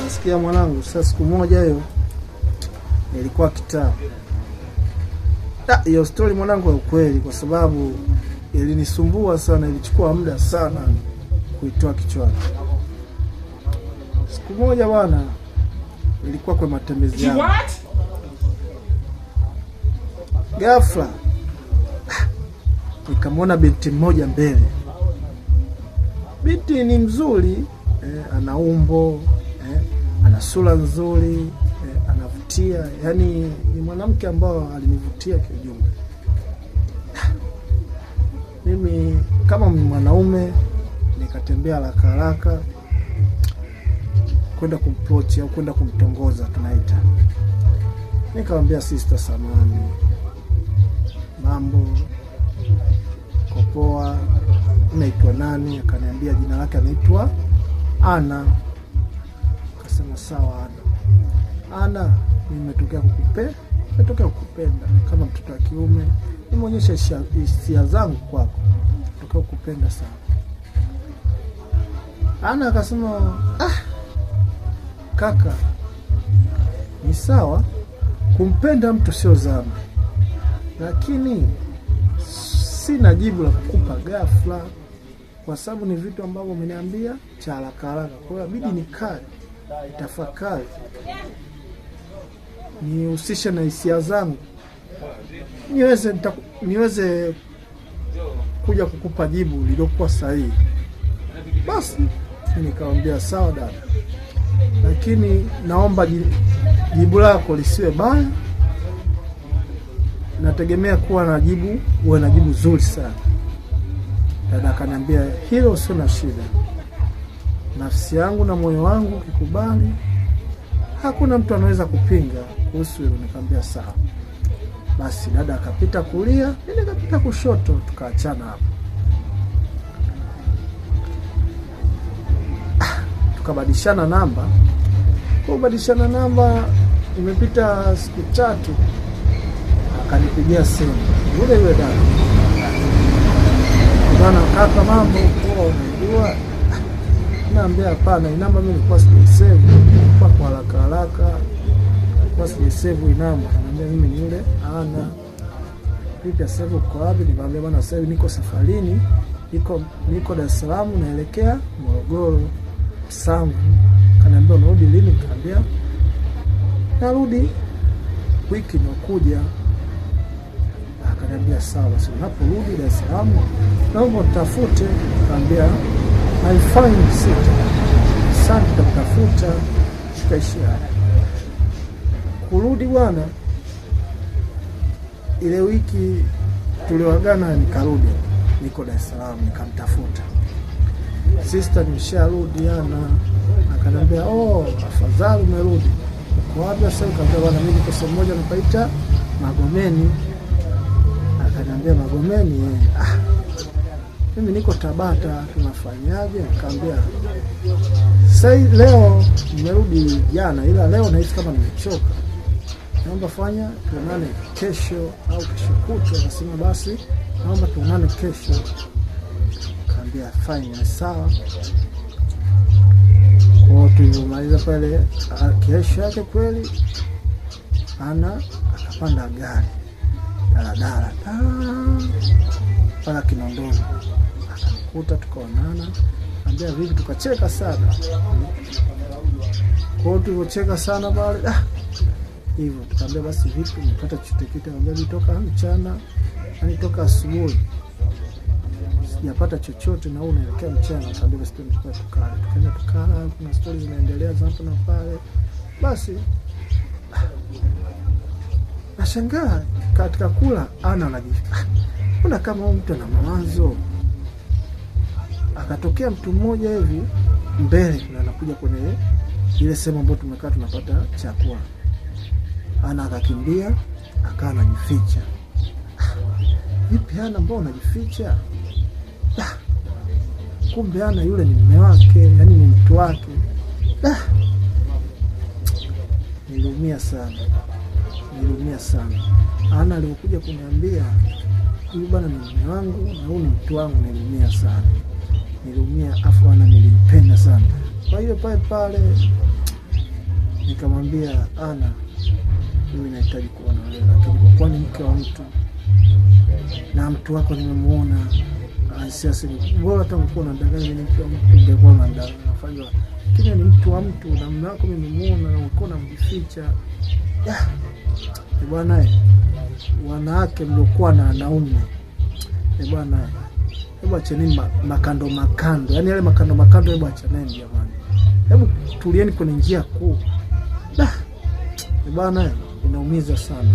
Sikia mwanangu, sasa siku moja hiyo ilikuwa kitaa. Hiyo story mwanangu ya ukweli, kwa sababu ilinisumbua sana, ilichukua muda sana kuitoa kichwani. Siku moja bwana, ilikuwa kwa matembezi yangu. Ghafla nikamwona binti mmoja mbele. Binti ni mzuri, ana umbo, ana sura nzuri, anavutia. Yani ni mwanamke ambao alinivutia kwa ujumla. Mimi kama mwanaume nikatembea haraka haraka kwenda kumproach au kwenda kumtongoza tunaita. Nikamwambia sister, samani, mambo kopoa, unaitwa nani? Akaniambia jina lake anaitwa Ana. Akasema sawa Ana, nimetokea kukupenda kama mtoto wa kiume, nimeonyesha hisia zangu kwako, natokea kukupenda sana. Ana akasema kaka, ni sawa kumpenda mtu sio dhambi, lakini sina jibu la kukupa ghafla, kwa sababu ni vitu ambavyo umeniambia cha haraka haraka. Kwa hiyo inabidi nikae nitafakari, nihusishe na hisia zangu, niweze kuja kukupa jibu lililokuwa sahihi. Basi nikamwambia sawa dada, lakini naomba jibu lako lisiwe baya. Nategemea kuwa na jibu, uwe na jibu zuri sana. Dada akaniambia hilo sio na shida, nafsi yangu na moyo wangu kikubali, hakuna mtu anaweza kupinga kuhusu hilo. Nikamwambia sawa. Basi dada akapita kulia, mimi nikapita kushoto, tukaachana hapo. Tukabadilishana namba. Kubadilishana namba, imepita siku 3, akanipigia simu yule dada. Bwana kaka, mambo poa, unajua? Naambia hapana, namba mimi nilikuwa sijasave kwa haraka. Kwa sijasave namba. Ananiambia mimi ni yule Ana. Vipi sasa uko wapi? Nikamwambia bwana sasa niko safarini, niko Dar es Salaam naelekea Morogoro Sambu. Kaniambia unarudi lini? Nikamwambia narudi wiki inayokuja. Akaniambia sawa, basi unaporudi Dar es Salaam naomba utafute. Nikamwambia haifai sita. Sasa tutatafuta tukaishia. Kurudi bwana, ile wiki tuliwagana, nikarudi niko Dar es Salaam, nikamtafuta sister, nimesharudi Ana. Akaniambia afadhali umerudi. Uko wapi sasa? Nikamwambia bwana mimi niko sehemu moja napaita Magomeni. Akaniambia Magomeni? Mimi niko Tabata, tunafanyaje? Nikamwambia sasa leo nimerudi jana, ila leo nahisi kama nimechoka, naomba fanya tuonane kesho au kesho kutwa. Akasema basi naomba tuonane kesho. Nikamwambia fine, sawa. Kwa tulimaliza pale kesho yake kweli Ana akapanda gari daladala pala Kinondoni, akanikuta, tukaonana. Anambia vipi, tukacheka sana. Kwa tulivyocheka sana pale hivyo tukaambia basi vipi nipata chochote kitu. Anambia nitoka mchana, nitoka asubuhi sijapata chochote na unaelekea mchana. Nikamwambia basi tukaenda tukala, kuna stories zinaendelea hapo na pale. Basi nashangaa katika kula Ana anajificha, kuna kama mtu ana mawazo. Akatokea mtu mmoja hivi mbele na anakuja kwenye ile sehemu ambayo tumekaa tunapata chakula. Ana akakimbia akawa anajificha. Vipi Ana, mbona unajificha? Kumbe Ana yule ni mume wake, yani ni mtu wake. Niliumia sana. Ana alikuja kuniambia huyu bwana ni mume wangu na huyu ni mtu wangu, niliumia sana. Afu Ana nilimpenda sana. Kwa hiyo pale Nikamwambia, Ana, mimi nahitaji kuwa na wewe, lakini kwa kuwa ni mke wa mtu na mtu wako nimemuona, siasa bora hata mkuu na ndanganya mimi mke wa mtu ingekuwa nafanywa, lakini ni mtu wa mtu na mume wako nimemuona na uko na mjificha. Bwana, wanawake mliokuwa na wanaume, bwana, hebu achaneni makando, yaani yale makando, hebu achaneni jamani, hebu tulieni kwenye njia kuu. Bwana, inaumiza sana.